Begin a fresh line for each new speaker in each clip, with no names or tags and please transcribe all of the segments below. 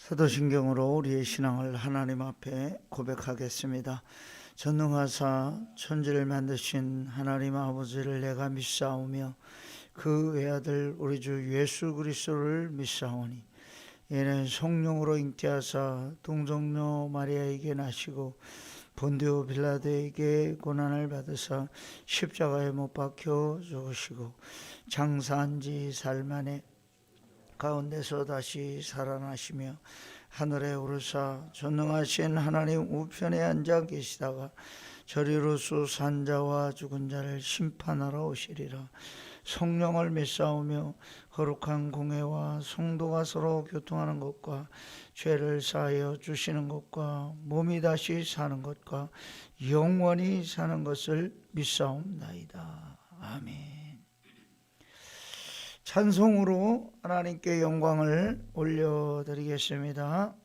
사도신경으로 우리의 신앙을 하나님 앞에 고백하겠습니다. 전능하사 천지를 만드신 하나님 아버지를 내가 믿사오며 그 외아들 우리 주 예수 그리스도를 믿사오니 이는 성령으로 잉태하사 동정녀 마리아에게 나시고 본디오 빌라도에게 고난을 받으사 십자가에 못 박혀 죽으시고 장사한 지 사흘 만에 가운데서 다시 살아나시며 하늘에 오르사 전능하신 하나님 우편에 앉아 계시다가 저리로서 산자와 죽은 자를 심판하러 오시리라. 성령을 믿사오며 거룩한 공회와 성도가 서로 교통하는 것과 죄를 사하여 주시는 것과 몸이 다시 사는 것과 영원히 사는 것을 믿사옵나이다. 아멘. 찬송으로 하나님께 영광을 올려드리겠습니다.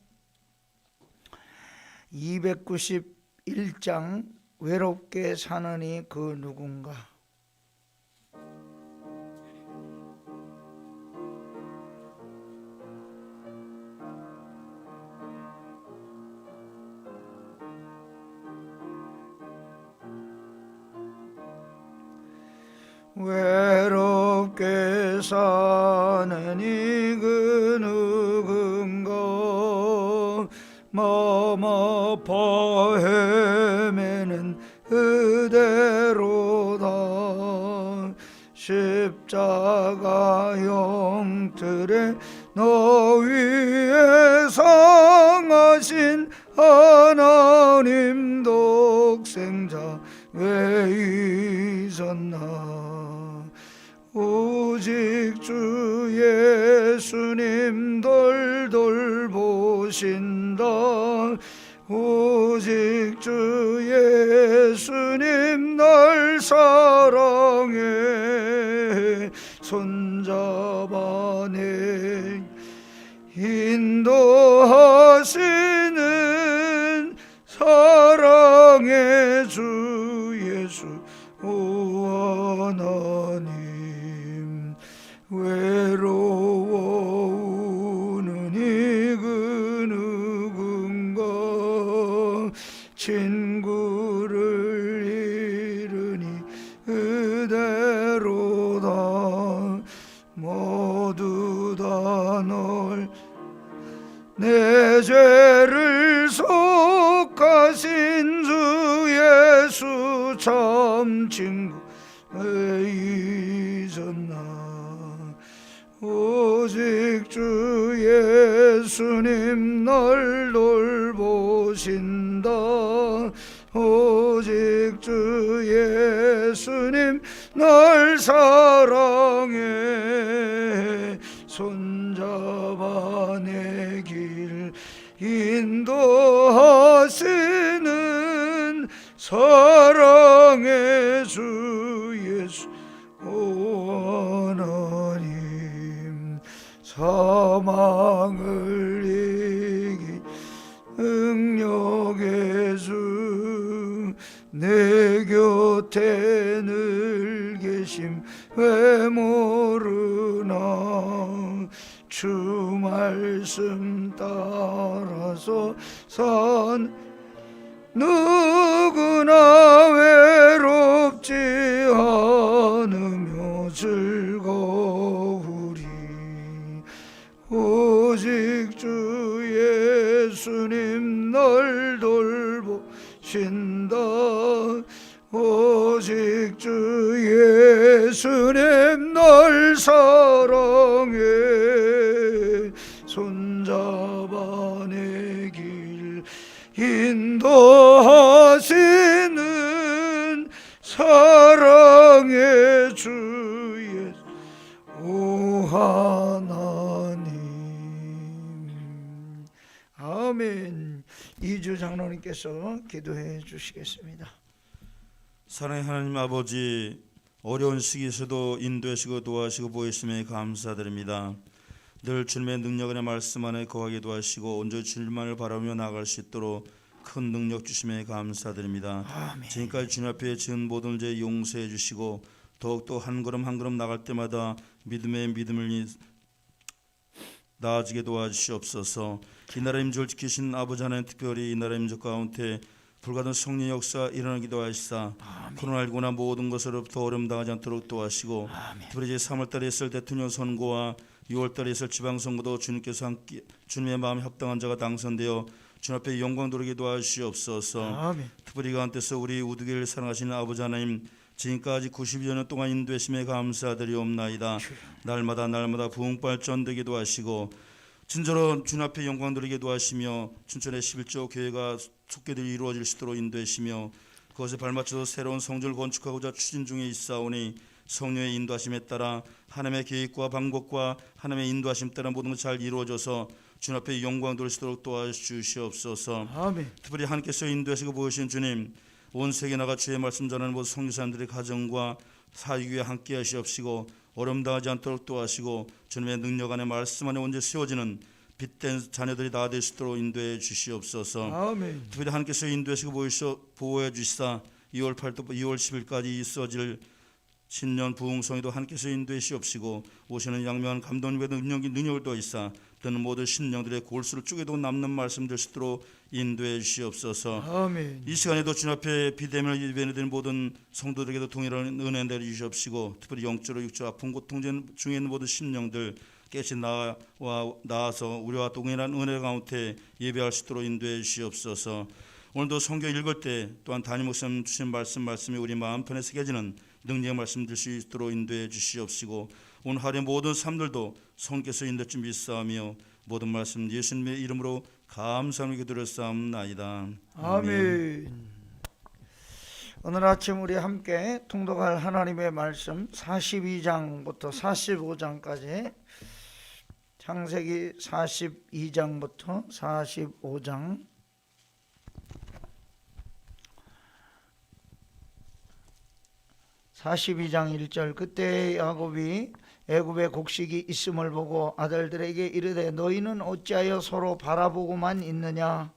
291장 외롭게 사느니 그 누군가. 외롭게 사느니 그 누군가 마음 아파 헤매는 그대로다. 십자가 영틀에 너 위에 상하신 하나님 독생자 왜 잊었나. 오직 주 예수님 돌보신다. 오직 주 예수님 날 사랑해. 손잡아 내 인도하시는 사랑의 주 예수 오 하나님. 외로워우느니 그 누군가 친구를 잃으니 그대로다. 모두 다 널 내 죄를 속하신 주 예수 참 친구 왜 잊었나. 오직 주 예수님 날 돌보신다. 오직 주 예수님 날 사랑해. 손잡아 내 길 인도하시는 사랑의 주 예수 오 하나님. 사망을 이긴 능력의 주 내 곁에 늘 계심 왜 모르나. 주 말씀 따라서 산 누구나 외롭지 않으며 즐거우리. 오직 주 예수님 널 돌보신다. 오직 주 예수님 널 사랑해. 손잡아 내 길 인도하시는 사랑의 주 예수 오 하나님. 아멘. 이주 장로님께서 기도해 주시겠습니다.
사랑의 하나님 아버지, 어려운 시기에서도 인도하시고 도와주시고 보이심에 감사드립니다. 늘 주님의 능력 안에 말씀 안에 거하게 도와주시고 온전히 주님만을 바라보며 나아갈 수 있도록 큰 능력 주심에 감사드립니다.
아멘.
지금까지 주님 앞에 지은 모든 죄 용서해 주시고 더욱더 한 걸음 한 걸음 나갈 때마다 믿음의 믿음을 나아지게 도와주시옵소서. 이 나라 임직을 지키신 아버지 하나님, 특별히 이 나라 임직 가운데 불가던 성령 역사 일어나기도 하시사 코로나19나 모든 것으로부터 어려움 당하지 않도록 도와시고, 특별히 3월달에 있을 대통령 선거와 6월달에 있을 지방선거도 주님께서 함께 주님의 마음에 합당한 자가 당선되어 주님 앞에 영광 돌리게 도와주시옵소서.
아멘.
특별히 가운데서 우리 우두기를 사랑하시는 아버지 하나님, 지금까지 90여 년 동안 인도하심에 감사드리옵나이다. 날마다 부흥발전되기도 하시고 진정으로 주님 앞에 영광 돌리기도 하시며 춘천의 11조 교회가 속되이 이루어질 수 있도록 인도하시며 그것에 발맞춰서 새로운 성전을 건축하고자 추진 중에 있사오니 성령의 인도하심에 따라 하나님의 계획과 방법과 하나님의 인도하심 따라 모든 것이 잘 이루어져서 주님 앞에 영광 돌릴 수 있도록 도와주시옵소서.
아멘.
특별히 하나님께서 인도하시고 보이신 주님, 온 세계 나가 주의 말씀 전하는 모든 선교사님들의 가정과 사역에 함께 하시옵시고 어려움 당하지 않도록 도와시고 주님의 능력 안에 말씀 안에 언제 세워지는 빛된 자녀들이 다 될 수 있도록 인도해 주시옵소서.
아멘.
특별히 하나님께서 인도하시고 보호해 주시사 2월 8일부터 2월 10일까지 있어질 신년 부흥성에도 하나님께서 인도해 주시옵시고 오시는 양명한 감독님의 능력을 더이사 듣는 모든 신령들의 골수를 쪼개도 남는 말씀 될 수 있도록 인도해 주시옵소서.
아멘.
이 시간에도 주님 앞에 비대면을 예배드리는 모든 성도들에게도 동일한 은혜 내려 주시옵시고 특별히 영적으로 육적 아픈 고통 중에 있는 모든 심령들 깨끗이 나와서 우리와 동일한 은혜 가운데 예배할 수 있도록 인도해 주시옵소서. 오늘도 성경 읽을 때 또한 담임 목사님 주신 말씀이 우리 마음편에 새겨지는 능력의 말씀 들 수 있도록 인도해 주시옵시고 오늘 하루의 모든 삶들도 성께서 인도해 주 믿사오며 모든 말씀 예수님의 이름으로 감사하며 기도드렸사옵나이다.
아멘. 오늘 아침 우리 함께 통독할 하나님의 말씀 42장부터 45장까지 창세기 42장부터 45장 42장 1절 그때 야곱이 애굽에 곡식이 있음을 보고 아들들에게 이르되 너희는 어찌하여 서로 바라보고만 있느냐.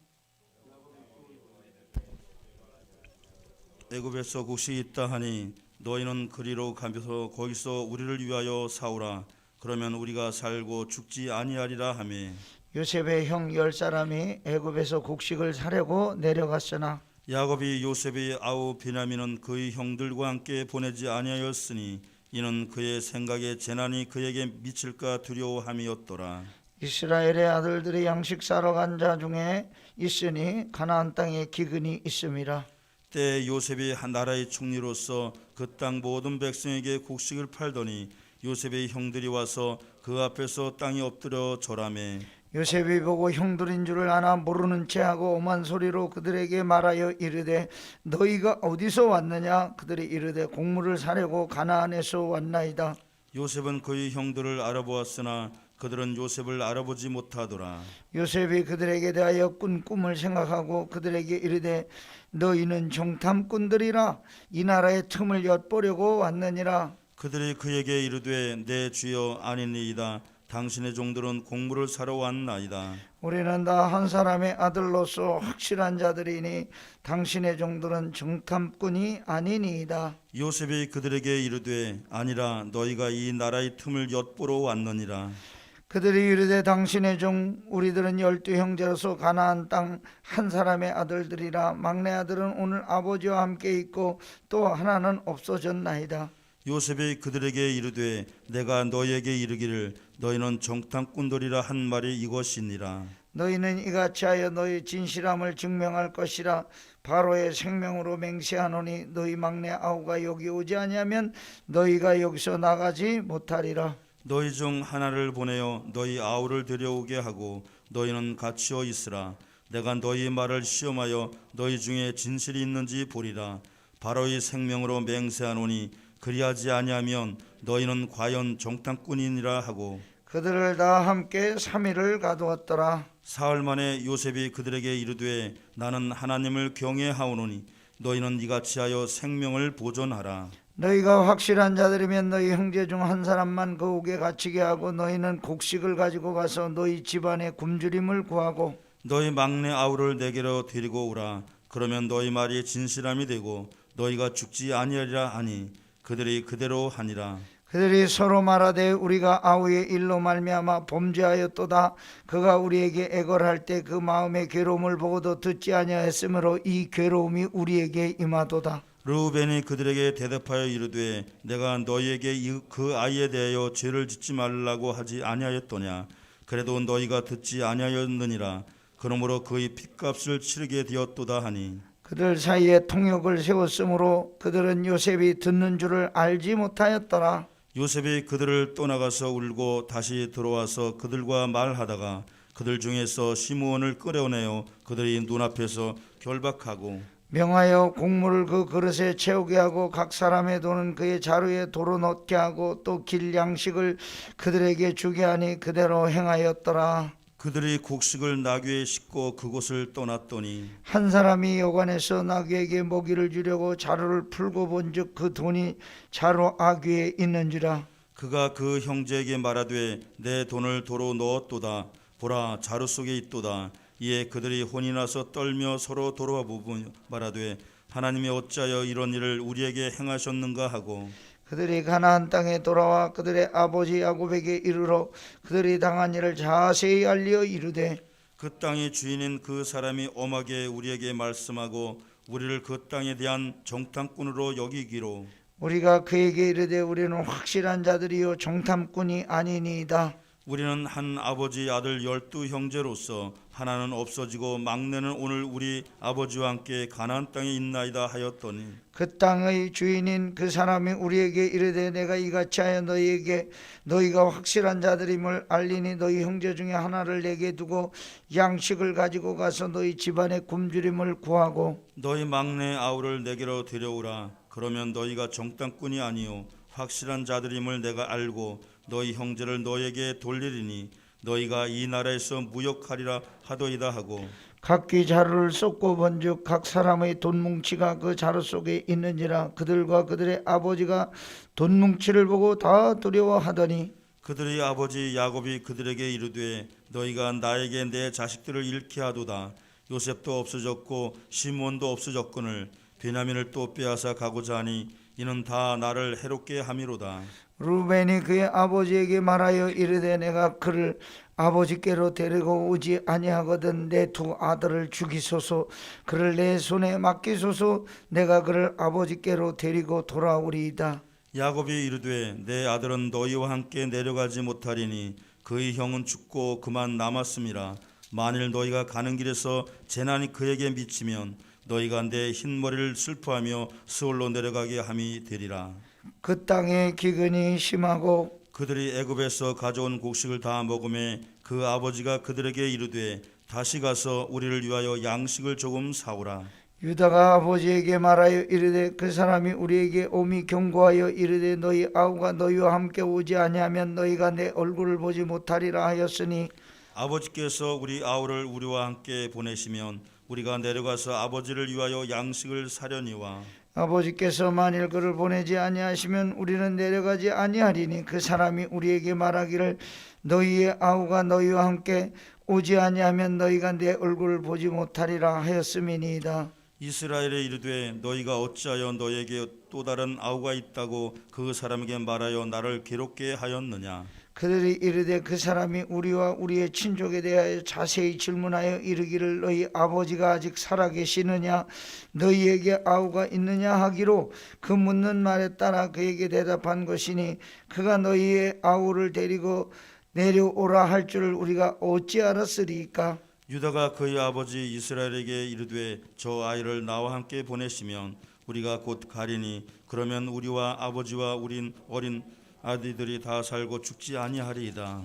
애굽에서 곡식이 있다 하니 너희는 그리로 가면서 거기서 우리를 위하여 사오라. 그러면 우리가 살고 죽지 아니하리라 하매
요셉의 형 10사람이 애굽에서 곡식을 사려고 내려갔으나
야곱이 요셉의 아우 베냐민은 그의 형들과 함께 보내지 아니하였으니 이는 그의 생각에 재난이 그에게 미칠까 두려워함이었더라.
이스라엘의 아들들이 양식 사러 간 자 중에 있으니 가나안 땅에 기근이 있음이라.
때 요셉이 한 나라의 총리로서 그 땅 모든 백성에게 곡식을 팔더니 요셉의 형들이 와서 그 앞에서 땅에 엎드려 절하매
요셉이 보고 형들인 줄을 아나 모르는 체하고 오만 소리로 그들에게 말하여 이르되 너희가 어디서 왔느냐. 그들이 이르되 곡물을 사려고 가나안에서 왔나이다.
요셉은 그의 형들을 알아보았으나 그들은 요셉을 알아보지 못하더라.
요셉이 그들에게 대하여 꾼 꿈을 생각하고 그들에게 이르되 너희는 정탐꾼들이라 이 나라의 틈을 엿보려고 왔느니라.
그들이 그에게 이르되 내 주여 아니니이다. 당신의 종들은 곡물을 사러 왔나이다.
우리는 다 한 사람의 아들로서 확실한 자들이니 당신의 종들은 정탐꾼이 아니니이다.
요셉이 그들에게 이르되 아니라 너희가 이 나라의 틈을 엿보러 왔느니라.
그들이 이르되 당신의 종 우리들은 12형제로서 가나안 땅 한 사람의 아들들이라. 막내 아들은 오늘 아버지와 함께 있고 또 하나는 없어졌나이다.
요셉이 그들에게 이르되 내가 너희에게 이르기를 너희는 정탐꾼들이라 한 말이 이것이니라.
너희는 이같이 하여 너희 진실함을 증명할 것이라. 바로의 생명으로 맹세하노니 너희 막내 아우가 여기 오지 아니하면 너희가 여기서 나가지 못하리라.
너희 중 하나를 보내어 너희 아우를 데려오게 하고 너희는 갇혀 있으라. 내가 너희 말을 시험하여 너희 중에 진실이 있는지 보리라. 바로의 생명으로 맹세하노니 그리하지 아니하면 너희는 과연 정탐꾼이니라 하고
그들을 다 함께 3일을 가두었더라.
사흘 만에 요셉이 그들에게 이르되 나는 하나님을 경외하오노니 너희는 이같이 하여 생명을 보존하라.
너희가 확실한 자들이면 너희 형제 중 한 사람만 거욱에 갇히게 하고 너희는 곡식을 가지고 가서 너희 집안에 굶주림을 구하고
너희 막내 아우를 내게로 데리고 오라. 그러면 너희 말이 진실함이 되고 너희가 죽지 아니하리라 하니 그들이 그대로 하니라.
그들이 서로 말하되 우리가 아우의 일로 말미암아 범죄하였도다. 그가 우리에게 애걸할 때 그 마음의 괴로움을 보고도 듣지 아니하였으므로 이 괴로움이 우리에게 임하도다.
르우벤이 그들에게 대답하여 이르되 내가 너희에게 그 아이에 대하여 죄를 짓지 말라고 하지 아니하였더냐. 그래도 너희가 듣지 아니하였느니라. 그러므로 그의 핏값을 치르게 되었도다 하니
그들 사이에 통역을 세웠으므로 그들은 요셉이 듣는 줄을 알지 못하였더라.
요셉이 그들을 떠나가서 울고 다시 들어와서 그들과 말하다가 그들 중에서 시므온을 끌어내어 그들이 눈앞에서 결박하고
명하여 곡물을 그 그릇에 채우게 하고 각 사람의 돈은 그의 자루에 도로 넣게 하고 또 길 양식을 그들에게 주게 하니 그대로 행하였더라.
그들이 곡식을 나귀에 싣고 그곳을 떠났더니
한 사람이 여관에서 나귀에게 먹이를 주려고 자루를 풀고 본즉 그 돈이 자루 아귀에 있는지라.
그가 그 형제에게 말하되 내 돈을 도로 넣었도다. 보라 자루 속에 있도다. 이에 그들이 혼이 나서 떨며 서로 돌아보고 말하되 하나님이 어찌하여 이런 일을 우리에게 행하셨는가 하고
그들이 가나안 땅에 돌아와 그들의 아버지 야곱에게 이르러 그들이 당한 일을 자세히 알리어 이르되
그 땅의 주인인 그 사람이 엄하게 우리에게 말씀하고 우리를 그 땅에 대한 정탐꾼으로 여기기로
우리가 그에게 이르되 우리는 확실한 자들이요 정탐꾼이 아니니이다.
우리는 한 아버지 아들 12 형제로서 하나는 없어지고 막내는 오늘 우리 아버지와 함께 가나안 땅에 있나이다 하였더니
그 땅의 주인인 그 사람이 우리에게 이르되 내가 이같이 하여 너희에게 너희가 확실한 자들임을 알리니 너희 형제 중에 하나를 내게 두고 양식을 가지고 가서 너희 집안의 굶주림을 구하고
너희 막내 아우를 내게로 데려오라. 그러면 너희가 정탐꾼이 아니요 확실한 자들임을 내가 알고 너희 형제를 너희에게 돌리리니 너희가 이 나라에서 무역하리라 하도이다 하고
각기 자루를 쏟고 본즉 각 사람의 돈 뭉치가 그 자루 속에 있는지라. 그들과 그들의 아버지가 돈 뭉치를 보고 다 두려워하더니
그들의 아버지 야곱이 그들에게 이르되 너희가 나에게 내 자식들을 잃게 하도다. 요셉도 없어졌고 시몬도 없어졌거늘 베냐민을 또 빼앗아 가고자 하니 이는 다 나를 해롭게 함이로다.
루벤이 그의 아버지에게 말하여 이르되 내가 그를 아버지께로 데리고 오지 아니하거든 내 두 아들을 죽이소서. 그를 내 손에 맡기소서. 내가 그를 아버지께로 데리고 돌아오리이다.
야곱이 이르되 내 아들은 너희와 함께 내려가지 못하리니 그의 형은 죽고 그만 남았음이라. 만일 너희가 가는 길에서 재난이 그에게 미치면 너희가 내 흰머리를 슬퍼하며 스올로 내려가게 함이 되리라.
그 땅의 기근이 심하고
그들이 애굽에서 가져온 곡식을 다 먹음에 그 아버지가 그들에게 이르되 다시 가서 우리를 위하여 양식을 조금 사오라.
유다가 아버지에게 말하여 이르되 그 사람이 우리에게 오미 경고하여 이르되 너희 아우가 너희와 함께 오지 아니하면 너희가 내 얼굴을 보지 못하리라 하였으니
아버지께서 우리 아우를 우리와 함께 보내시면 우리가 내려가서 아버지를 위하여 양식을 사려니와
아버지께서 만일 그를 보내지 아니하시면 우리는 내려가지 아니하리니 그 사람이 우리에게 말하기를 너희의 아우가 너희와 함께 오지 아니하면 너희가 내 얼굴을 보지 못하리라 하였음이니이다.
이스라엘에 이르되 너희가 어찌하여 너희에게 또 다른 아우가 있다고 그 사람에게 말하여 나를 괴롭게 하였느냐.
그들이 이르되 그 사람이 우리와 우리의 친족에 대하여 자세히 질문하여 이르기를 너희 아버지가 아직 살아계시느냐 너희에게 아우가 있느냐 하기로 그 묻는 말에 따라 그에게 대답한 것이니 그가 너희의 아우를 데리고 내려오라 할 줄을 우리가 어찌 알았으리까.
유다가 그의 아버지 이스라엘에게 이르되 저 아이를 나와 함께 보내시면 우리가 곧 가리니 그러면 우리와 아버지와 우린 어린 아들들이 다 살고 죽지 아니하리이다.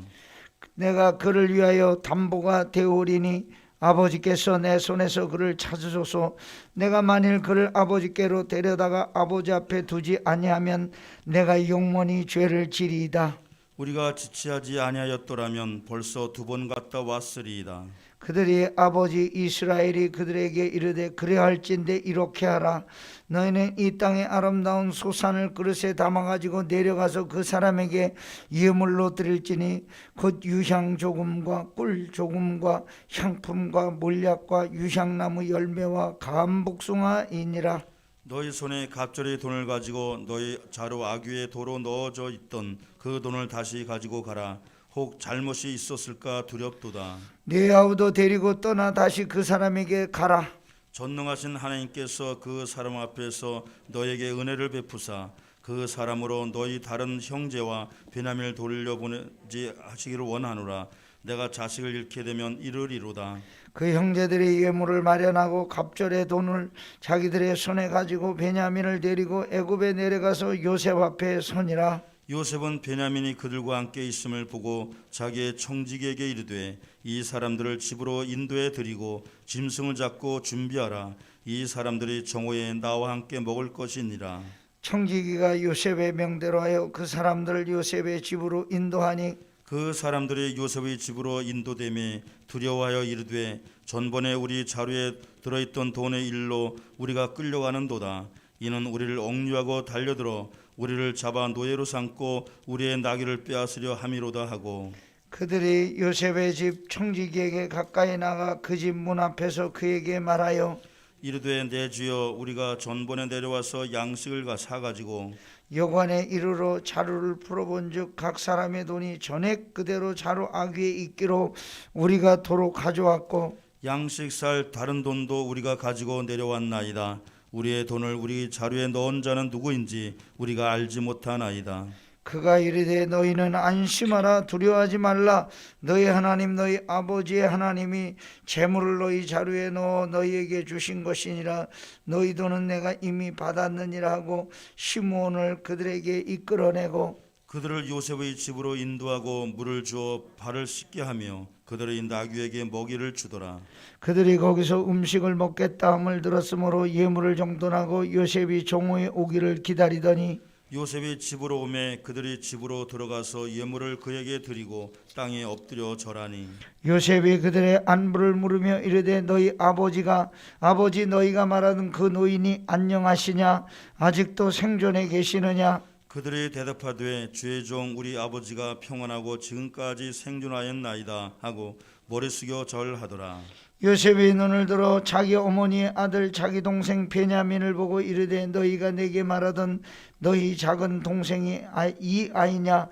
내가 그를 위하여 담보가 되오리니 아버지께서 내 손에서 그를 찾으소서. 내가 만일 그를 아버지께로 데려다가 아버지 앞에 두지 아니하면 내가 영원히 죄를 지리이다.
우리가 지체하지 아니하였더라면 벌써 2번 갔다 왔으리이다.
그들이 아버지 이스라엘이 그들에게 이르되 그래할진대 이렇게 하라. 너희는 이 땅의 아름다운 소산을 그릇에 담아가지고 내려가서 그 사람에게 예물로 드릴지니 곧 유향 조금과 꿀 조금과 향품과 몰약과 유향나무 열매와 감복숭아이니라.
너희 손에 갑절의 돈을 가지고 너희 자루 아귀의 도로 넣어져 있던 그 돈을 다시 가지고 가라. 혹 잘못이 있었을까 두렵도다.
네 아우도 데리고 떠나 다시 그 사람에게 가라.
전능하신 하나님께서 그 사람 앞에서 너에게 은혜를 베푸사 그 사람으로 너희 다른 형제와 베냐민을 돌려보내지 하시기를 원하노라. 내가 자식을 잃게 되면 이르리로다.
그 형제들이 예물을 마련하고 갑절의 돈을 자기들의 손에 가지고 베냐민을 데리고 애굽에 내려가서 요셉 앞에 서니라.
요셉은 베냐민이 그들과 함께 있음을 보고 자기의 청지기에게 이르되 이 사람들을 집으로 인도해 드리고 짐승을 잡고 준비하라. 이 사람들이 정오에 나와 함께 먹을 것이니라.
청지기가 요셉의 명대로 하여 그 사람들을 요셉의 집으로 인도하니
그 사람들이 요셉의 집으로 인도됨에 두려워하여 이르되 전번에 우리 자루에 들어있던 돈의 일로 우리가 끌려가는도다. 이는 우리를 억류하고 달려들어 우리를 잡아 노예로 삼고 우리의 나귀를 빼앗으려 함이로다 하고
그들이 요셉의 집 청지기에게 가까이 나가 그 집 문 앞에서 그에게 말하여
이르되 내 주여 우리가 전번에 내려와서 양식을 사가지고
여관에 이르러 자루를 풀어본즉 각 사람의 돈이 전액 그대로 자루 아귀에 있기로 우리가 도로 가져왔고
양식 살 다른 돈도 우리가 가지고 내려왔나이다. 우리의 돈을 우리 자루에 넣은 자는 누구인지 우리가 알지 못하나이다.
그가 이르되 너희는 안심하라 두려워하지 말라. 너희 하나님 너희 아버지의 하나님이 재물을 너희 자루에 넣어 너희에게 주신 것이니라. 너희 돈은 내가 이미 받았느니라 하고 시므온을 그들에게 이끌어내고
그들을 요셉의 집으로 인도하고 물을 주어 발을 씻게 하며 그들의 나귀에게 먹이를 주더라.
그들이 거기서 음식을 먹겠다 함을 들었으므로 예물을 정돈하고 요셉이 종호에 오기를 기다리더니
요셉이 집으로 오매 그들이 집으로 들어가서 예물을 그에게 드리고 땅에 엎드려 절하니
요셉이 그들의 안부를 물으며 이르되 너희 아버지 너희가 말하는 그 노인이 안녕하시냐 아직도 생존해 계시느냐.
그들이 대답하되 주의 종 우리 아버지가 평안하고 지금까지 생존하였나이다 하고 머리 숙여 절하더라.
요셉이 눈을 들어 자기 어머니의 아들 자기 동생 베냐민을 보고 이르되 너희가 내게 말하던 너희 작은 동생이 이 아이냐.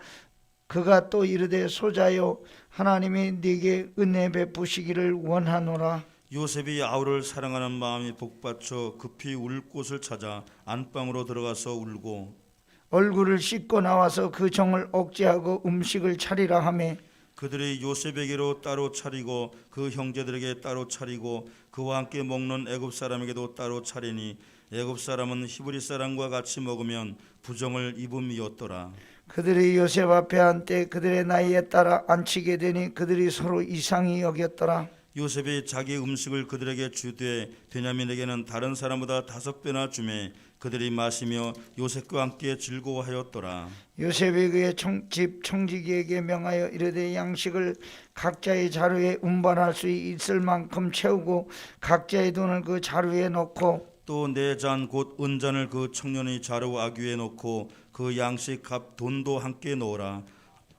그가 또 이르되 소자여 하나님이 네게 은혜 베푸시기를 원하노라.
요셉이 아우를 사랑하는 마음이 복받쳐 급히 울 곳을 찾아 안방으로 들어가서 울고
얼굴을 씻고 나와서 그 종을 억제하고 음식을 차리라 하매
그들이 요셉에게로 따로 차리고 그 형제들에게 따로 차리고 그와 함께 먹는 애굽 사람에게도 따로 차리니 애굽 사람은 히브리 사람과 같이 먹으면 부정을 입음이었더라.
그들이 요셉 앞에 한때 그들의 나이에 따라 앉히게 되니 그들이 서로 이상히 여겼더라.
요셉이 자기 음식을 그들에게 주되 베냐민에게는 다른 사람보다 5배나 주매 그들이 마시며 요셉과 함께 즐거워하였더라.
요셉이 그의 집 청지기에게 명하여 이르되 양식을 각자의 자루에 운반할 수 있을 만큼 채우고 각자의 돈을 그 자루에 넣고
또 네 잔 곧 은잔을 그 청년의 자루 아귀에 넣고 그 양식 값 돈도 함께 넣어라.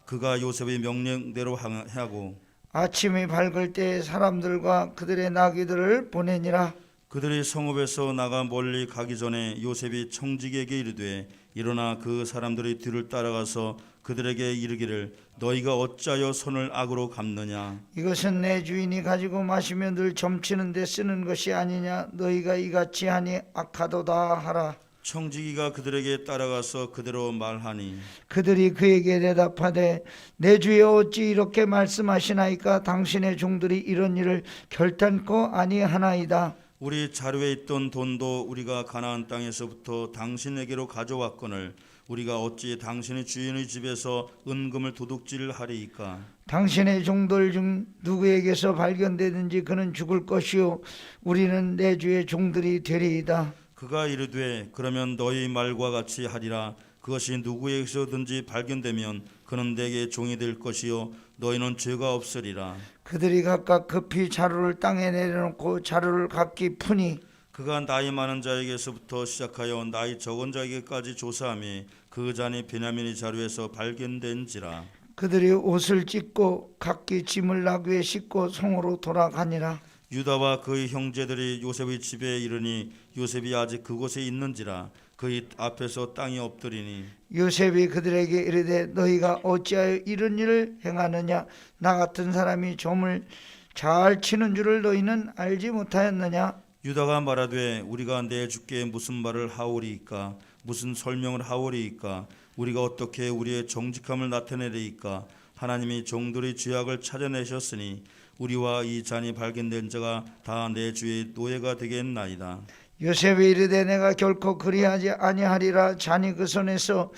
그가 요셉의 명령대로 하고
아침이 밝을 때 사람들과 그들의 나귀들을 보내니라.
그들이 성읍에서 나가 멀리 가기 전에 요셉이 청지기에게 이르되 일어나 그 사람들의 뒤를 따라가서 그들에게 이르기를 너희가 어찌하여 손을 악으로 갚느냐.
이것은 내 주인이 가지고 마시며 늘 점치는 데 쓰는 것이 아니냐. 너희가 이같이 하니 악하도다 하라.
청지기가 그들에게 따라가서 그대로 말하니
그들이 그에게 대답하되 내 주여 어찌 이렇게 말씀하시나이까. 당신의 종들이 이런 일을 결단코 아니하나이다.
우리 자루에 있던 돈도 우리가 가나안 땅에서부터 당신에게로 가져왔거늘 우리가 어찌 당신의 주인의 집에서 은금을 도둑질하리이까.
당신의 종들 중 누구에게서 발견되든지 그는 죽을 것이요 우리는 내 주의 종들이 되리이다.
그가 이르되 그러면 너희 말과 같이 하리라. 그것이 누구에게서든지 발견되면 그는 내게 종이 될 것이요 너희는 죄가 없으리라.
그들이 각각 급히 자루를 땅에 내려놓고 자루를 각기 푸니
그가 나이 많은 자에게서부터 시작하여 나이 적은 자에게까지 조사하며 그 잔이 베냐민의 자루에서 발견된지라.
그들이 옷을 찢고 각기 짐을 나귀에 싣고 성으로 돌아가니라.
유다와 그의 형제들이 요셉의 집에 이르니 요셉이 아직 그곳에 있는지라 그의 앞에서 땅이 엎드리니
요셉이 그들에게 이르되 너희가 어찌하여 이런 일을 행하느냐 나 같은 사람이 점을 잘 치는 줄을 너희는 알지 못하였느냐.
유다가 말하되 우리가 내 주께 무슨 말을 하오리이까 무슨 설명을 하오리이까 우리가 어떻게 우리의 정직함을 나타내리이까 하나님이 종들의 죄악을 찾아내셨으니 우리와 이 잔이 발견된 자가 다 내 주의 노예가 되겠나이다.
요셉이 이르되 내가 결코 그리하지 아니하리라. 잔이 그 손에서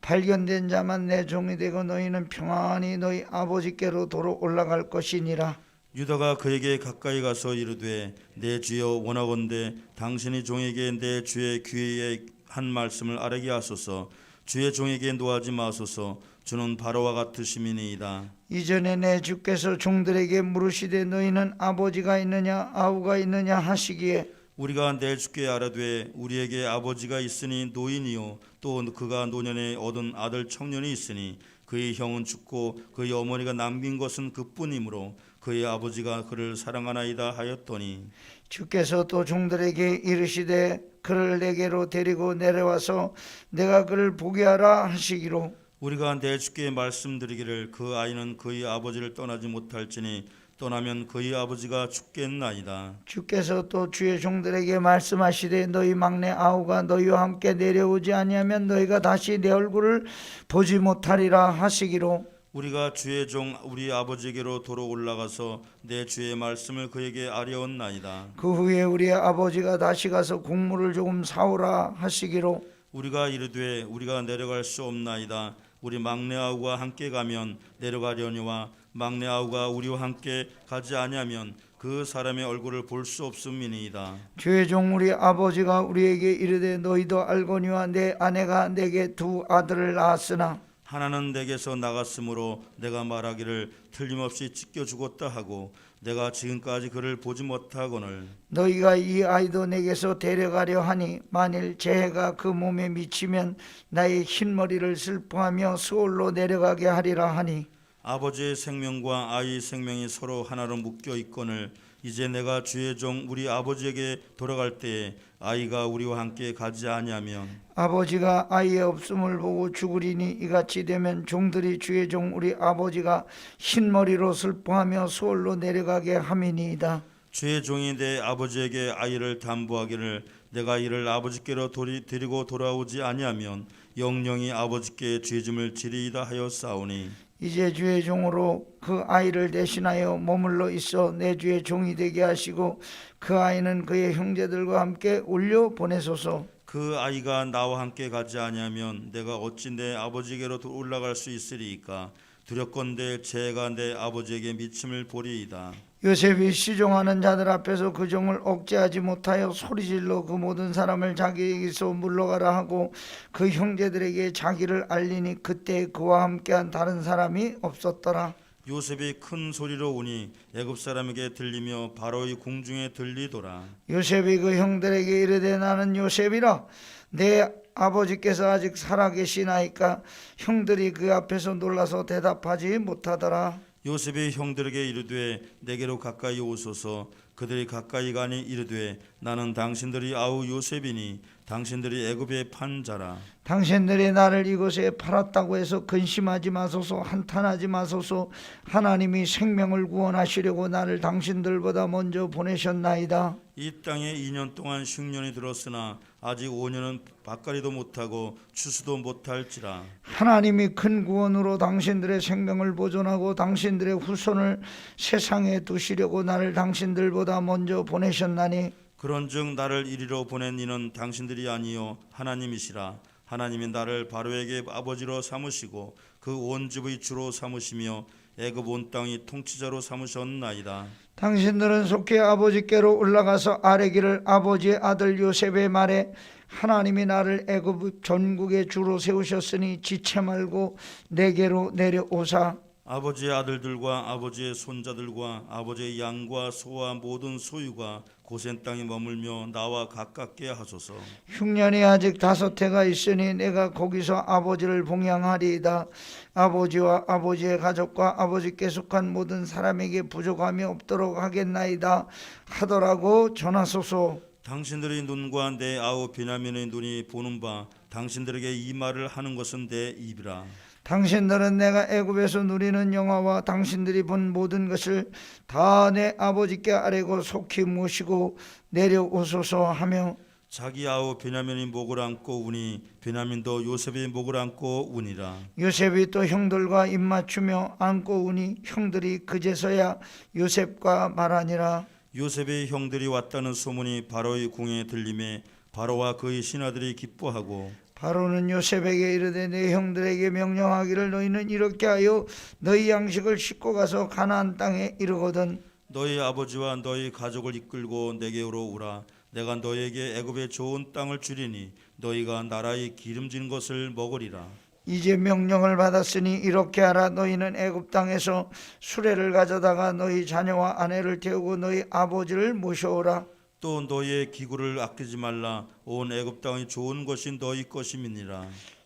발견된 자만 내 종이 되고 너희는 평안히 너희 아버지께로 도로 올라갈 것이니라.
유다가 그에게 가까이 가서 이르되 내 주여 원하건대 당신이 종에게 내 주의 귀에 한 말씀을 아뢰게 하소서. 주의 종에게 노하지 마소서. 주는 바로와 같으심이니이다.
이전에 내 주께서 종들에게 물으시되 너희는 아버지가 있느냐 아우가 있느냐 하시기에
우리가 내 주께 아뢰되 우리에게 아버지가 있으니 노인이요 또 그가 노년에 얻은 아들 청년이 있으니 그의 형은 죽고 그의 어머니가 남긴 것은 그뿐이므로 그의 아버지가 그를 사랑하나이다 하였더니
주께서 또 종들에게 이르시되 그를 내게로 데리고 내려와서 내가 그를 보게 하라 하시기로
우리가 내 주께 말씀드리기를 그 아이는 그의 아버지를 떠나지 못할지니 떠나면 그의 아버지가 죽겠나이다.
주께서 또 주의 종들에게 말씀하시되 너희 막내 아우가 너희와 함께 내려오지 아니하면 너희가 다시 내 얼굴을 보지 못하리라 하시기로
우리가 주의 종 우리 아버지에게로 도로 올라가서 내 주의 말씀을 그에게 아뢰었나이다.
그 후에 우리의 아버지가 다시 가서 곡물을 조금 사오라 하시기로
우리가 이르되 우리가 내려갈 수 없나이다. 우리 막내 아우가 함께 가면 내려가려니와 막내 아우가 우리와 함께 가지 아니하면 그 사람의 얼굴을 볼 수 없음이니이다.
주의 종 우리 아버지가 우리에게 이르되 너희도 알거니와 내 아내가 내게 두 아들을 낳았으나
하나는 내게서 나갔으므로 내가 말하기를 틀림없이 찢겨 죽었다 하고 내가 지금까지 그를 보지 못하거늘
너희가 이 아이도 내게서 데려가려 하니 만일 재해가 그 몸에 미치면 나의 흰머리를 슬퍼하며 수월로 내려가게 하리라 하니
아버지의 생명과 아이의 생명이 서로 하나로 묶여 있거늘 이제 내가 주의 종 우리 아버지에게 돌아갈 때에 아이가 우리와 함께 가지 아니하면
아버지가 아이의 없음을 보고 죽으리니 이같이 되면 종들이 주의 종 우리 아버지가 흰머리로 슬퍼하며 수월로 내려가게 함이니이다.
주의 종이 내 아버지에게 아이를 담보하기를 내가 이를 아버지께로 데리고 돌아오지 아니하면 영영이 아버지께 죄짐을 지리이다 하였사오니
이제 주의 종으로 그 아이를 대신하여 머물러 있어 내 주의 종이 되게 하시고 그 아이는 그의 형제들과 함께 올려 보내소서.
그 아이가 나와 함께 가지 아니하면 내가 어찌 내 아버지에게로 올라갈 수 있으리이까 두렵건대 재해가 내 아버지에게 미침을 보리이다.
요셉이 시종하는 자들 앞에서 그 종을 억제하지 못하여 소리질러 그 모든 사람을 자기에게서 물러가라 하고 그 형제들에게 자기를 알리니 그때 그와 함께한 다른 사람이 없었더라.
요셉이 큰 소리로 우니 애굽 사람에게 들리며 바로의 궁중에 들리더라.
요셉이 그 형들에게 이르되 나는 요셉이라 내 아버지께서 아직 살아계시나이까. 형들이 그 앞에서 놀라서 대답하지 못하더라.
요셉이 형들에게 이르되 내게로 가까이 오소서. 그들이 가까이 가니 이르되 나는 당신들이 아우 요셉이니 당신들이 애굽에 판 자라.
당신들이 나를 이곳에 팔았다고 해서 근심하지 마소서. 한탄하지 마소서. 하나님이 생명을 구원하시려고 나를 당신들보다 먼저 보내셨나이다.
이 땅에 2년 동안 흉년이 들었으나 아직 5년은 밭가리도 못하고 추수도 못할지라.
하나님이 큰 구원으로 당신들의 생명을 보존하고 당신들의 후손을 세상에 두시려고 나를 당신들보다 먼저 보내셨나니
그런즉 나를 이리로 보낸 이는 당신들이 아니요 하나님이시라. 하나님이 나를 바로에게 아버지로 삼으시고 그 온 집의 주로 삼으시며 애굽 온 땅의 통치자로 삼으셨나이다.
당신들은 속히 아버지께로 올라가서 아뢰기를 아버지의 아들 요셉의 말에 하나님이 나를 애굽 전국의 주로 세우셨으니 지체 말고 내게로 내려오사
아버지의 아들들과 아버지의 손자들과 아버지의 양과 소와 모든 소유가 고센 땅에 머물며 나와 가깝게 하소서.
흉년이 아직 5해가 있으니 내가 거기서 아버지를 봉양하리이다. 아버지와 아버지의 가족과 아버지께 속한 모든 사람에게 부족함이 없도록 하겠나이다 하더라고 전하소서.
당신들의 눈과 내 아우 베냐민의 눈이 보는 바 당신들에게 이 말을 하는 것은 내 입이라.
당신들은 내가 애굽에서 누리는 영화와 당신들이 본 모든 것을 다 내 아버지께 아뢰고 속히 모시고 내려오소서 하며
자기 아우 베냐민의 목을 안고 우니 베냐민도 요셉의 목을 안고 우니라.
요셉이 또 형들과 입맞추며 안고 우니 형들이 그제서야 요셉과 말하니라.
요셉의 형들이 왔다는 소문이 바로의 궁에 들림에 바로와 그의 신하들이 기뻐하고
바로는 요셉에게 이르되 내 형들에게 명령하기를 너희는 이렇게 하여 너희 양식을 싣고 가서 가나안 땅에 이르거든
너희 아버지와 너희 가족을 이끌고 내게로 오라. 내가 너희에게 애굽의 좋은 땅을 주리니 너희가 나라의 기름진 것을 먹으리라.
이제 명령을 받았으니 이렇게 하라. 너희는 애굽 땅에서 수레를 가져다가 너희 자녀와 아내를 태우고 너희 아버지를 모셔오라.
또 너희의 기구를 아끼지 말라. 온 애굽 땅이 좋은 것이 너희 것임이니라.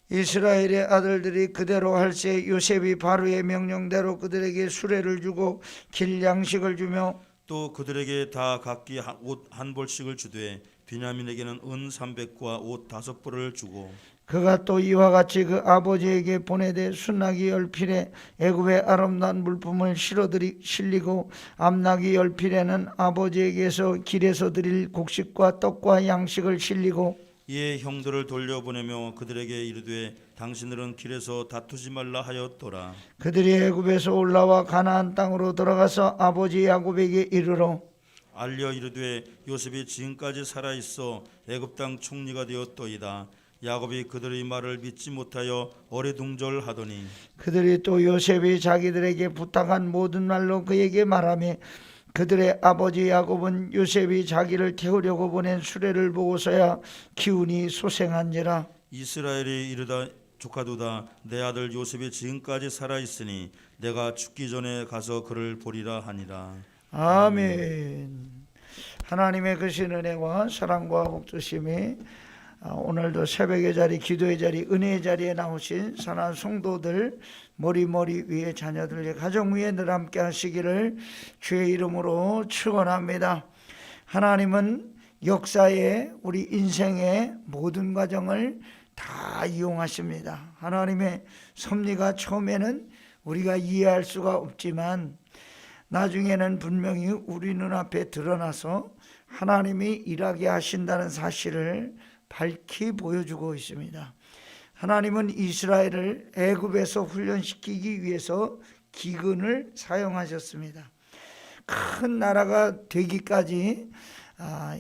이스라엘의 아들들이 그대로 할세 요셉이 바로의 명령대로 그들에게 수레를 주고 길 양식을 주며
또 그들에게 다 각기 옷 한 벌씩을 주되 비냐민에게는 은 300과 옷 5벌을 주고
그가 또 이와 같이 그 아버지에게 보내되 순나기 열필에 애굽의 아름다운 물품을 실리고 암나기 열필에는 아버지에게서 길에서 드릴 곡식과 떡과 양식을 실리고
이에 형들을 돌려보내며 그들에게 이르되 당신들은 길에서 다투지 말라 하였더라.
그들이 애굽에서 올라와 가나안 땅으로 들어가서 아버지 야곱에게 이르러
알려 이르되 요셉이 지금까지 살아 있어 애굽 땅 총리가 되었도이다. 야곱이 그들의 말을 믿지 못하여 어리둥절하더니
그들이 또 요셉이 자기들에게 부탁한 모든 말로 그에게 말하며 그들의 아버지 야곱은 요셉이 자기를 태우려고 보낸 수레를 보고서야 기운이 소생한지라.
이스라엘이 이르다 조카도다 내 아들 요셉이 지금까지 살아 있으니 내가 죽기 전에 가서 그를 보리라 하니라.
아멘. 하나님의 크신 은혜와 사랑과 복주심이 오늘도 새벽의 자리, 기도의 자리, 은혜의 자리에 나오신 사랑하는 성도들 머리 위에 자녀들, 가정 위에 늘 함께 하시기를 주의 이름으로 축원합니다. 하나님은 역사의 우리 인생의 모든 과정을 다 이용하십니다. 하나님의 섭리가 처음에는 우리가 이해할 수가 없지만 나중에는 분명히 우리 눈앞에 드러나서 하나님이 일하게 하신다는 사실을 밝히 보여주고 있습니다. 하나님은 이스라엘을 애굽에서 훈련시키기 위해서 기근을 사용하셨습니다. 큰 나라가 되기까지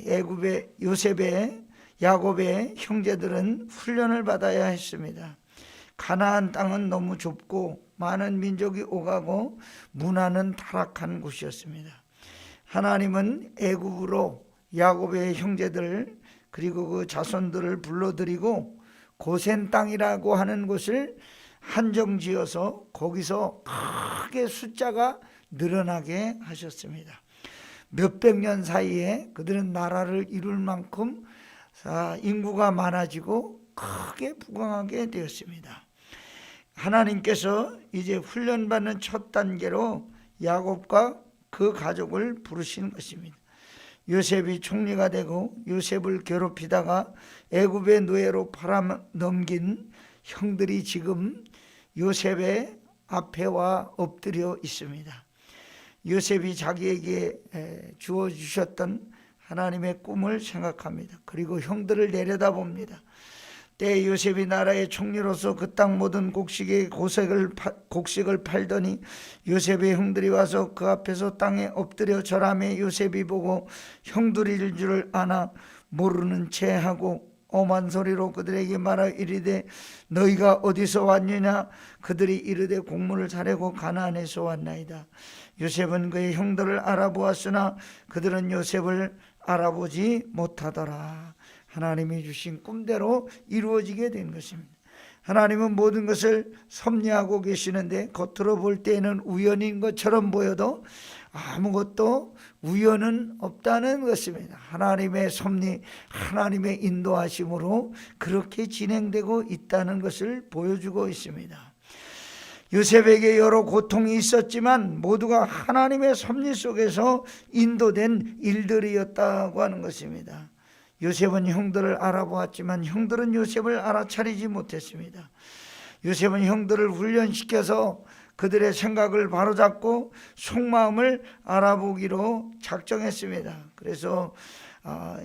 애굽의 요셉의 야곱의 형제들은 훈련을 받아야 했습니다. 가나안 땅은 너무 좁고 많은 민족이 오가고 문화는 타락한 곳이었습니다. 하나님은 애굽으로 야곱의 형제들 그리고 그 자손들을 불러들이고 고센 땅이라고 하는 곳을 한정지어서 거기서 크게 숫자가 늘어나게 하셨습니다. 몇백 년 사이에 그들은 나라를 이룰 만큼 인구가 많아지고 크게 부강하게 되었습니다. 하나님께서 이제 훈련받는 첫 단계로 야곱과 그 가족을 부르신 것입니다. 요셉이 총리가 되고 요셉을 괴롭히다가 애굽의 노예로 팔아넘긴 형들이 지금 요셉의 앞에 와 엎드려 있습니다. 요셉이 자기에게 주어주셨던 하나님의 꿈을 생각합니다. 그리고 형들을 내려다봅니다. 때 요셉이 나라의 총리로서 그 땅 모든 곡식의 곡식을 팔더니 요셉의 형들이 와서 그 앞에서 땅에 엎드려 절하며 요셉이 보고 형들일 줄 아나 모르는 채 하고 엄한 소리로 그들에게 말하 이르되 너희가 어디서 왔느냐. 그들이 이르되 곡물을 자려고 가나안에서 왔나이다. 요셉은 그의 형들을 알아보았으나 그들은 요셉을 알아보지 못하더라. 하나님이 주신 꿈대로 이루어지게 된 것입니다. 하나님은 모든 것을 섭리하고 계시는데 겉으로 볼 때에는 우연인 것처럼 보여도 아무것도 우연은 없다는 것입니다. 하나님의 섭리, 하나님의 인도하심으로 그렇게 진행되고 있다는 것을 보여주고 있습니다. 요셉에게 여러 고통이 있었지만 모두가 하나님의 섭리 속에서 인도된 일들이었다고 하는 것입니다. 요셉은 형들을 알아보았지만 형들은 요셉을 알아차리지 못했습니다. 요셉은 형들을 훈련시켜서 그들의 생각을 바로잡고 속마음을 알아보기로 작정했습니다. 그래서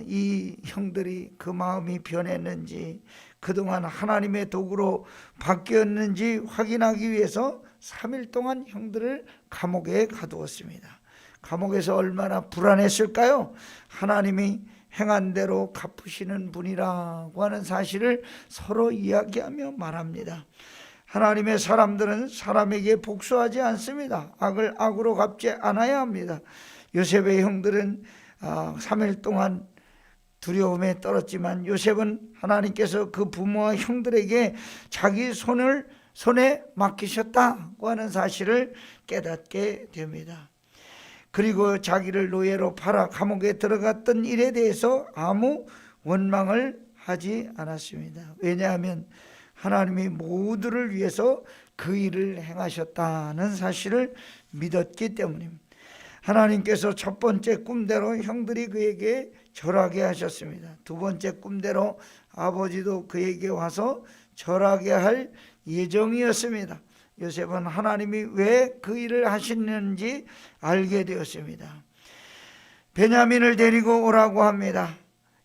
이 형들이 그 마음이 변했는지 그동안 하나님의 도구로 바뀌었는지 확인하기 위해서 3일 동안 형들을 감옥에 가두었습니다. 감옥에서 얼마나 불안했을까요? 하나님이 행한 대로 갚으시는 분이라고 하는 사실을 서로 이야기하며 말합니다. 하나님의 사람들은 사람에게 복수하지 않습니다. 악을 악으로 갚지 않아야 합니다. 요셉의 형들은 3일 동안 두려움에 떨었지만 요셉은 하나님께서 그 부모와 형들에게 자기 손에 맡기셨다고 하는 사실을 깨닫게 됩니다. 그리고 자기를 노예로 팔아 감옥에 들어갔던 일에 대해서 아무 원망을 하지 않았습니다. 왜냐하면 하나님이 모두를 위해서 그 일을 행하셨다는 사실을 믿었기 때문입니다. 하나님께서 첫 번째 꿈대로 형들이 그에게 절하게 하셨습니다. 두 번째 꿈대로 아버지도 그에게 와서 절하게 할 예정이었습니다. 요셉은 하나님이 왜 그 일을 하시는지 알게 되었습니다. 베냐민을 데리고 오라고 합니다.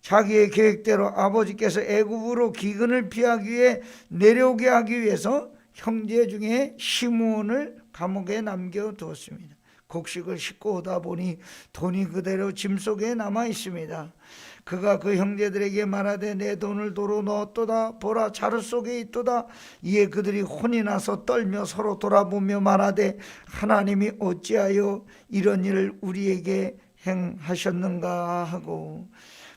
자기의 계획대로 아버지께서 애굽으로 기근을 피하기 위해 내려오게 하기 위해서 형제 중에 시므온을 감옥에 남겨두었습니다. 곡식을 싣고 오다 보니 돈이 그대로 짐 속에 남아 있습니다. 그가 그 형제들에게 말하되 내 돈을 도로 넣었도다. 보라 자루 속에 있도다. 이에 그들이 혼이 나서 떨며 서로 돌아보며 말하되 하나님이 어찌하여 이런 일을 우리에게 행하셨는가 하고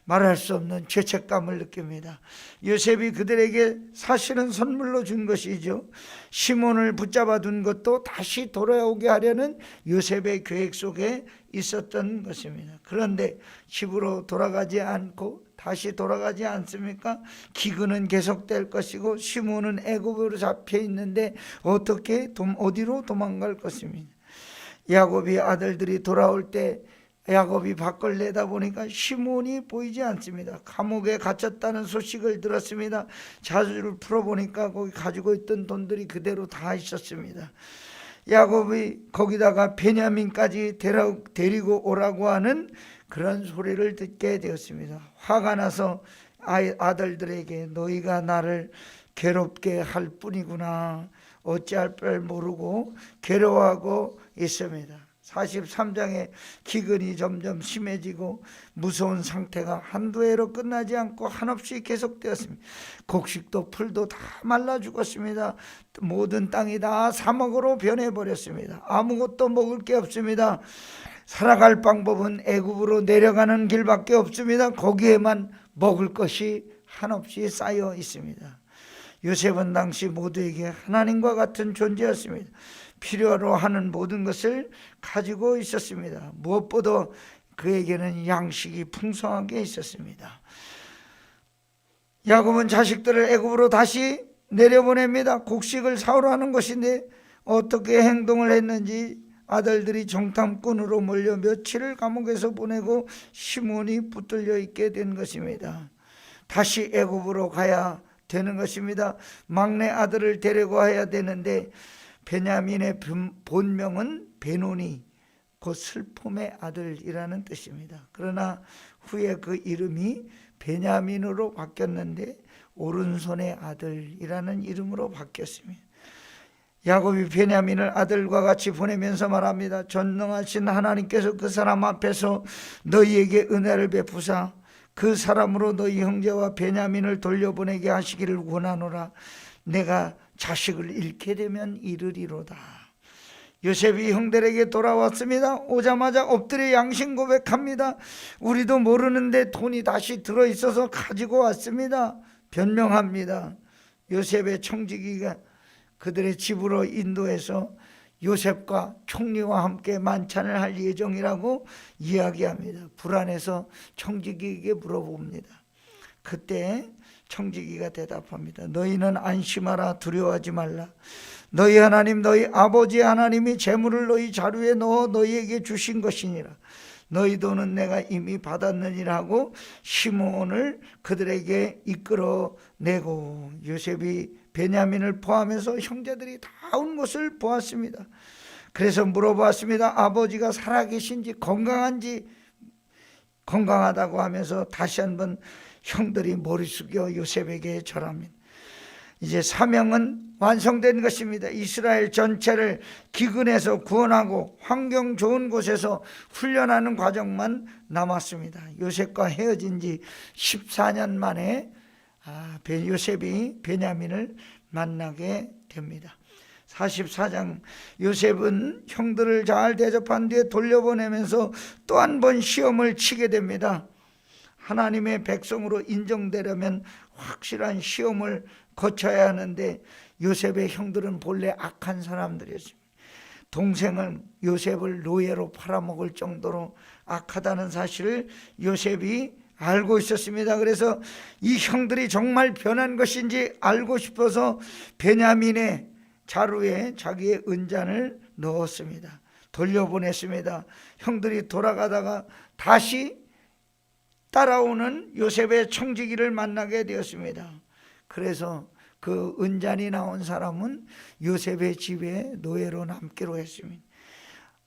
말할 수 없는 죄책감을 느낍니다. 요셉이 그들에게 사실은 선물로 준 것이죠. 시몬을 붙잡아 둔 것도 다시 돌아오게 하려는 요셉의 계획 속에 있었던 것입니다. 그런데 집으로 돌아가지 않고 다시 돌아가지 않습니까? 기근은 계속될 것이고 시몬은 애굽으로 잡혀 있는데 어디로 도망갈 것입니다. 야곱이 아들들이 돌아올 때 야곱이 밖을 내다보니까 시몬이 보이지 않습니다. 감옥에 갇혔다는 소식을 들었습니다. 자주를 풀어보니까 거기 가지고 있던 돈들이 그대로 다 있었습니다. 야곱이 거기다가 베냐민까지 데리고 오라고 하는 그런 소리를 듣게 되었습니다. 화가 나서 아들들에게 너희가 나를 괴롭게 할 뿐이구나 어찌할 줄 모르고 괴로워하고 있습니다. 43장의 기근이 점점 심해지고 무서운 상태가 한두 해로 끝나지 않고 한없이 계속되었습니다. 곡식도 풀도 다 말라 죽었습니다. 모든 땅이 다 사막으로 변해버렸습니다. 아무것도 먹을 게 없습니다. 살아갈 방법은 애굽으로 내려가는 길밖에 없습니다. 거기에만 먹을 것이 한없이 쌓여 있습니다. 요셉은 당시 모두에게 하나님과 같은 존재였습니다. 필요로 하는 모든 것을 가지고 있었습니다. 무엇보다 그에게는 양식이 풍성하게 있었습니다. 야곱은 자식들을 애굽으로 다시 내려보냅니다. 곡식을 사오러 하는 것인데 어떻게 행동을 했는지 아들들이 정탐꾼으로 몰려 며칠을 감옥에서 보내고 시몬이 붙들려 있게 된 것입니다. 다시 애굽으로 가야 되는 것입니다. 막내 아들을 데리고 와야 되는데 베냐민의 본명은 베노니, 곧 슬픔의 아들이라는 뜻입니다. 그러나 후에 그 이름이 베냐민으로 바뀌었는데 오른손의 아들이라는 이름으로 바뀌었습니다. 야곱이 베냐민을 아들과 같이 보내면서 말합니다. 전능하신 하나님께서 그 사람 앞에서 너희에게 은혜를 베푸사 그 사람으로 너희 형제와 베냐민을 돌려보내게 하시기를 원하노라. 내가 자식을 잃게 되면 이르리로다. 요셉이 형들에게 돌아왔습니다. 오자마자 엎드려 양심 고백합니다. 우리도 모르는데 돈이 다시 들어있어서 가지고 왔습니다. 변명합니다. 요셉의 청지기가 그들의 집으로 인도해서 요셉과 총리와 함께 만찬을 할 예정이라고 이야기합니다. 불안해서 청지기에게 물어봅니다. 그때 청지기가 대답합니다. 너희는 안심하라, 두려워하지 말라. 너희 하나님, 너희 아버지 하나님이 재물을 너희 자루에 넣어 너희에게 주신 것이니라. 너희 돈은 내가 이미 받았느니라 하고 시므온을 그들에게 이끌어내고, 요셉이 베냐민을 포함해서 형제들이 다 온 것을 보았습니다. 그래서 물어보았습니다. 아버지가 살아계신지, 건강한지. 건강하다고 하면서 다시 한번 형들이 머리 숙여 요셉에게 절합니다. 이제 사명은 완성된 것입니다. 이스라엘 전체를 기근에서 구원하고 환경 좋은 곳에서 훈련하는 과정만 남았습니다. 요셉과 헤어진 지 14년 만에 요셉이 베냐민을 만나게 됩니다. 44장, 요셉은 형들을 잘 대접한 뒤에 돌려보내면서 또 한 번 시험을 치게 됩니다. 하나님의 백성으로 인정되려면 확실한 시험을 거쳐야 하는데, 요셉의 형들은 본래 악한 사람들이었습니다. 동생은 요셉을 노예로 팔아먹을 정도로 악하다는 사실을 요셉이 알고 있었습니다. 그래서 이 형들이 정말 변한 것인지 알고 싶어서 베냐민의 자루에 자기의 은잔을 넣었습니다. 돌려보냈습니다. 형들이 돌아가다가 다시 따라오는 요셉의 청지기를 만나게 되었습니다. 그래서 그 은잔이 나온 사람은 요셉의 집에 노예로 남기로 했습니다.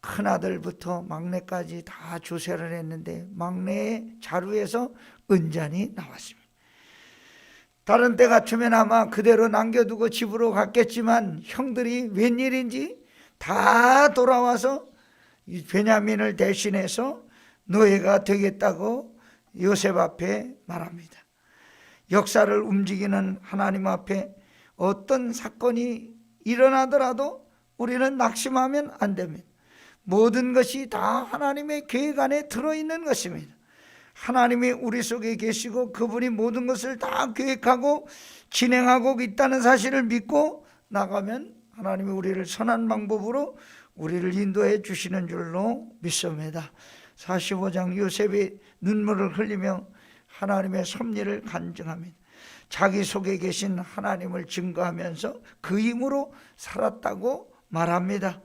큰아들부터 막내까지 다 조세를 했는데 막내의 자루에서 은잔이 나왔습니다. 다른 때 같으면 아마 그대로 남겨두고 집으로 갔겠지만 형들이 웬일인지 다 돌아와서 베냐민을 대신해서 노예가 되겠다고 요셉 앞에 말합니다. 역사를 움직이는 하나님 앞에 어떤 사건이 일어나더라도 우리는 낙심하면 안 됩니다. 모든 것이 다 하나님의 계획 안에 들어있는 것입니다. 하나님이 우리 속에 계시고 그분이 모든 것을 다 계획하고 진행하고 있다는 사실을 믿고 나가면 하나님이 우리를 선한 방법으로 우리를 인도해 주시는 줄로 믿습니다. 45장, 요셉이 눈물을 흘리며 하나님의 섭리를 간증합니다. 자기 속에 계신 하나님을 증거하면서 그 힘으로 살았다고 말합니다.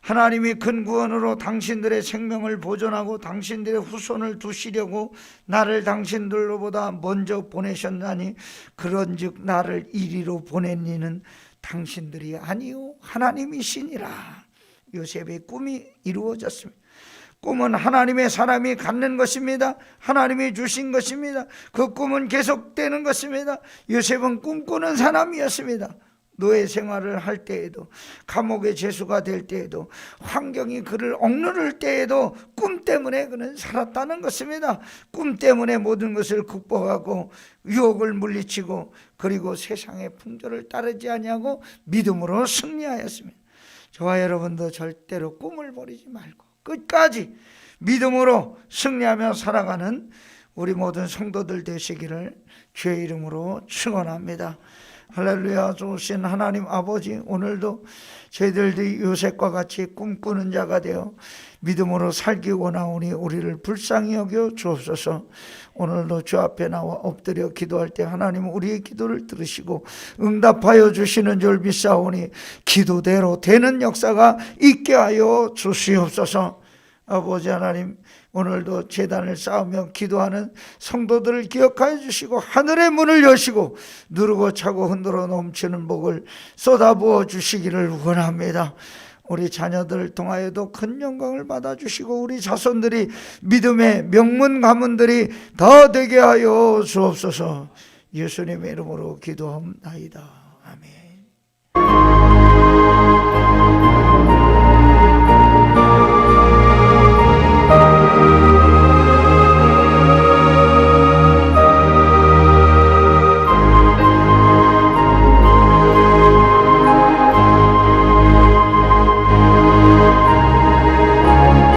하나님이 큰 구원으로 당신들의 생명을 보존하고 당신들의 후손을 두시려고 나를 당신들로보다 먼저 보내셨나니 그런즉 나를 이리로 보낸 이는 당신들이 아니요 하나님이시니라. 요셉의 꿈이 이루어졌습니다. 꿈은 하나님의 사람이 갖는 것입니다. 하나님이 주신 것입니다. 그 꿈은 계속되는 것입니다. 요셉은 꿈꾸는 사람이었습니다. 노예 생활을 할 때에도, 감옥의 죄수가 될 때에도, 환경이 그를 억누를 때에도 꿈 때문에 그는 살았다는 것입니다. 꿈 때문에 모든 것을 극복하고 유혹을 물리치고 그리고 세상의 풍조를 따르지 아니하고 믿음으로 승리하였습니다. 저와 여러분도 절대로 꿈을 버리지 말고 끝까지 믿음으로 승리하며 살아가는 우리 모든 성도들 되시기를 주의 이름으로 축원합니다. 할렐루야. 좋으신 하나님 아버지, 오늘도 저희들이 요셉과 같이 꿈꾸는 자가 되어 믿음으로 살기 원하오니 우리를 불쌍히 여겨 주옵소서. 오늘도 주 앞에 나와 엎드려 기도할 때 하나님 우리의 기도를 들으시고 응답하여 주시는 줄 믿사오니 기도대로 되는 역사가 있게 하여 주시옵소서. 아버지 하나님, 오늘도 제단을 쌓으며 기도하는 성도들을 기억하여 주시고 하늘의 문을 여시고 누르고 차고 흔들어 넘치는 복을 쏟아부어 주시기를 원합니다. 우리 자녀들을 통하여도 큰 영광을 받아주시고 우리 자손들이 믿음의 명문 가문들이 더 되게 하여 주옵소서. 예수님의 이름으로 기도합니다.